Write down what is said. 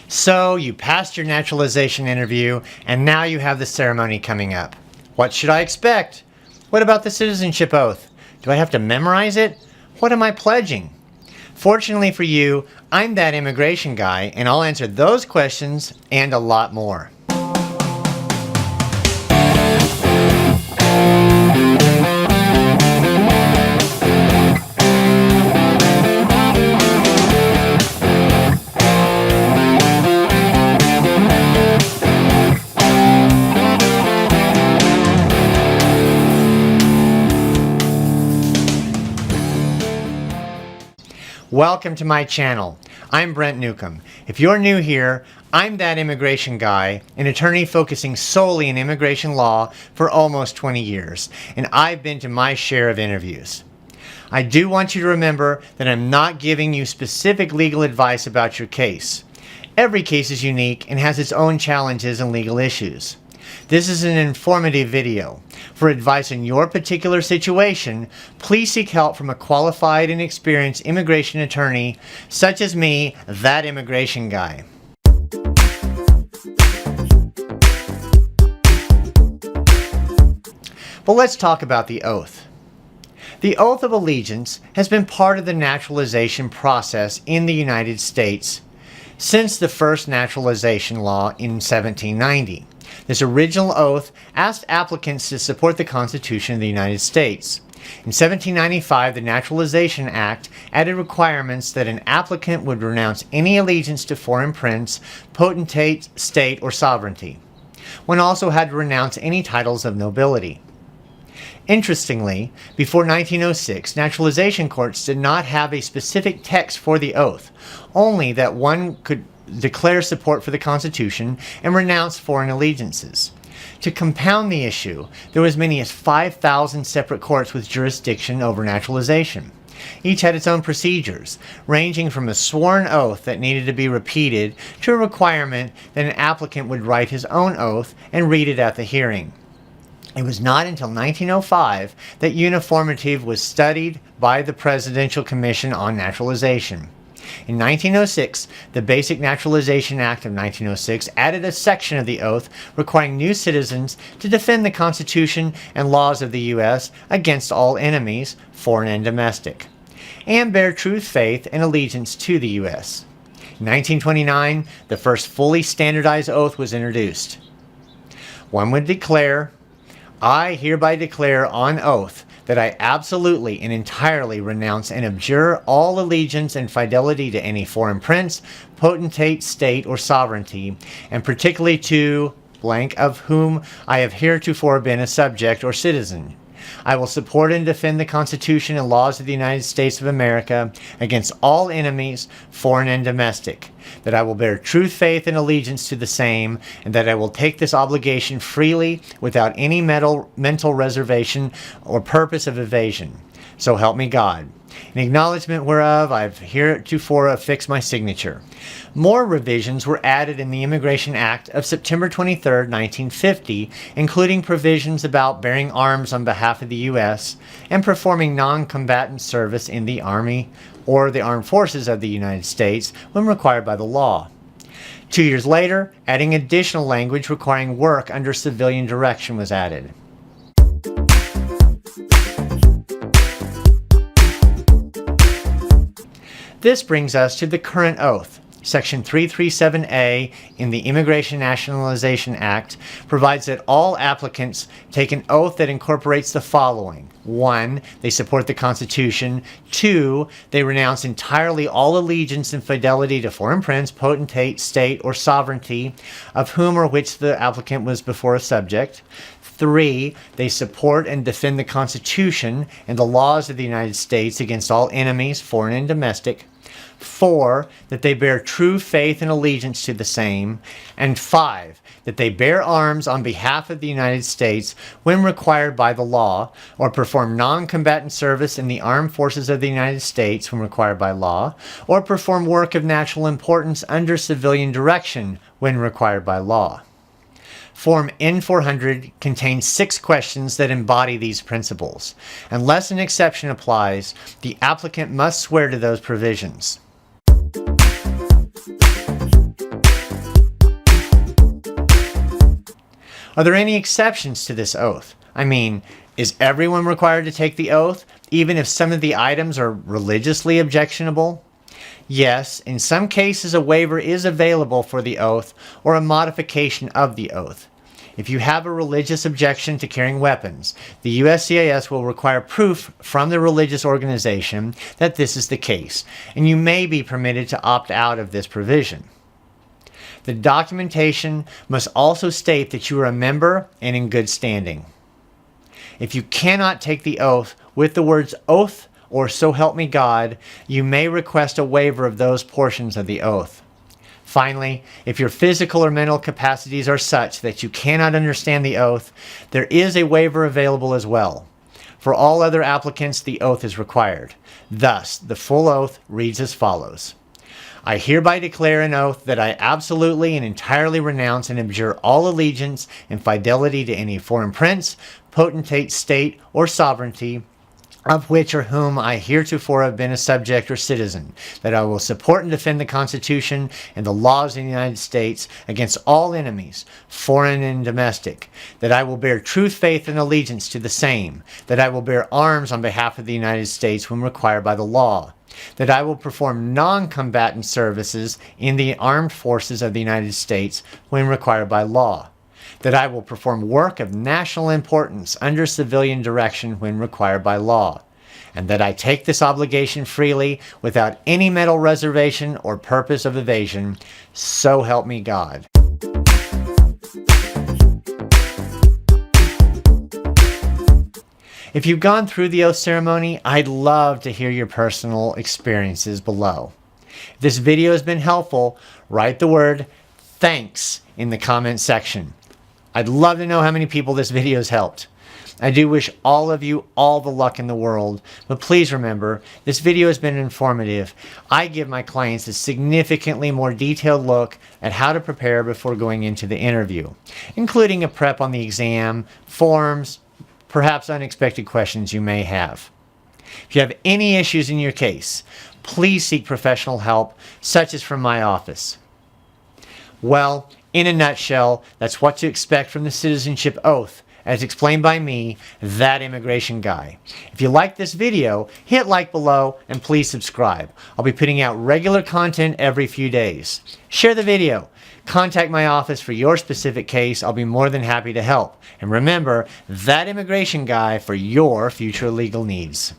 So you passed your naturalization interview and now you have the ceremony coming up. What should I expect? What about the citizenship oath? Do I have to memorize it? What am I pledging? Fortunately for you, I'm that immigration guy and I'll answer those questions and a lot more. Welcome to my channel. I'm Brent Newcomb. If you're new here, I'm that immigration guy, an attorney focusing solely in immigration law for almost 20 years, and I've been to my share of interviews. I do want you to remember that I'm not giving you specific legal advice about your case. Every case is unique and has its own challenges and legal issues. This is an informative video. For advice in your particular situation, please seek help from a qualified and experienced immigration attorney, such as me, that immigration guy. But let's talk about the oath. The oath of allegiance has been part of the naturalization process in the United States since the first naturalization law in 1790. This original oath asked applicants to support the Constitution of the United States. In 1795, the Naturalization Act added requirements that an applicant would renounce any allegiance to foreign prince, potentate, state, or sovereignty. One also had to renounce any titles of nobility. Interestingly, before 1906, naturalization courts did not have a specific text for the oath, only that one could declare support for the Constitution and renounce foreign allegiances. To compound the issue, there were as many as 5,000 separate courts with jurisdiction over naturalization. Each had its own procedures, ranging from a sworn oath that needed to be repeated to a requirement that an applicant would write his own oath and read it at the hearing. It was not until 1905 that uniformity was studied by the Presidential Commission on Naturalization. In 1906, the Basic Naturalization Act of 1906 added a section of the oath requiring new citizens to defend the Constitution and laws of the U.S. against all enemies, foreign and domestic, and bear true faith and allegiance to the U.S. In 1929, the first fully standardized oath was introduced. One would declare, "I hereby declare on oath that I absolutely and entirely renounce and abjure all allegiance and fidelity to any foreign prince, potentate, state, or sovereignty, and particularly to blank of whom I have heretofore been a subject or citizen. I will support and defend the Constitution and laws of the United States of America against all enemies, foreign and domestic, that I will bear true faith and allegiance to the same, and that I will take this obligation freely without any mental reservation or purpose of evasion. So help me God. In acknowledgement whereof I've heretofore affixed my signature." More revisions were added in the Immigration Act of September 23, 1950, including provisions about bearing arms on behalf of the U.S. and performing non-combatant service in the Army or the Armed Forces of the United States when required by the law. 2 years later, adding additional language requiring work under civilian direction was added. This brings us to the current oath. Section 337A in the Immigration Nationalization Act provides that all applicants take an oath that incorporates the following. 1. They support the Constitution. 2. They renounce entirely all allegiance and fidelity to foreign prince, potentate, state, or sovereignty of whom or which the applicant was before a subject. 3. They support and defend the Constitution and the laws of the United States against all enemies, foreign and domestic. 4. That they bear true faith and allegiance to the same. And 5. That they bear arms on behalf of the United States when required by the law, or perform non-combatant service in the armed forces of the United States when required by law, or perform work of national importance under civilian direction when required by law. Form N400 contains 6 questions that embody these principles. Unless an exception applies, the applicant must swear to those provisions. Are there any exceptions to this oath? I mean, is everyone required to take the oath, even if some of the items are religiously objectionable? Yes, in some cases a waiver is available for the oath or a modification of the oath. If you have a religious objection to carrying weapons, the USCIS will require proof from the religious organization that this is the case, and you may be permitted to opt out of this provision. The documentation must also state that you are a member and in good standing. If you cannot take the oath with the words oath or so help me God, you may request a waiver of those portions of the oath. Finally, if your physical or mental capacities are such that you cannot understand the oath, there is a waiver available as well. For all other applicants, the oath is required. Thus, the full oath reads as follows. I hereby declare an oath that I absolutely and entirely renounce and abjure all allegiance and fidelity to any foreign prince, potentate, state, or sovereignty, of which or whom I heretofore have been a subject or citizen, that I will support and defend the Constitution and the laws of the United States against all enemies, foreign and domestic, that I will bear true faith and allegiance to the same, that I will bear arms on behalf of the United States when required by the law, that I will perform non-combatant services in the armed forces of the United States when required by law, that I will perform work of national importance under civilian direction when required by law, and that I take this obligation freely without any mental reservation or purpose of evasion, so help me God. If you've gone through the oath ceremony, I'd love to hear your personal experiences below. If this video has been helpful, write the word thanks in the comment section. I'd love to know how many people this video has helped. I do wish all of you all the luck in the world, but please remember, this video has been informative. I give my clients a significantly more detailed look at how to prepare before going into the interview, including a prep on the exam, forms, perhaps unexpected questions you may have. If you have any issues in your case, please seek professional help, such as from my office. Well, in a nutshell, that's what to expect from the citizenship oath, as explained by me, that immigration guy. If you like this video, hit like below and please subscribe. I'll be putting out regular content every few days. Share the video. Contact my office for your specific case. I'll be more than happy to help. And remember, that immigration guy for your future legal needs.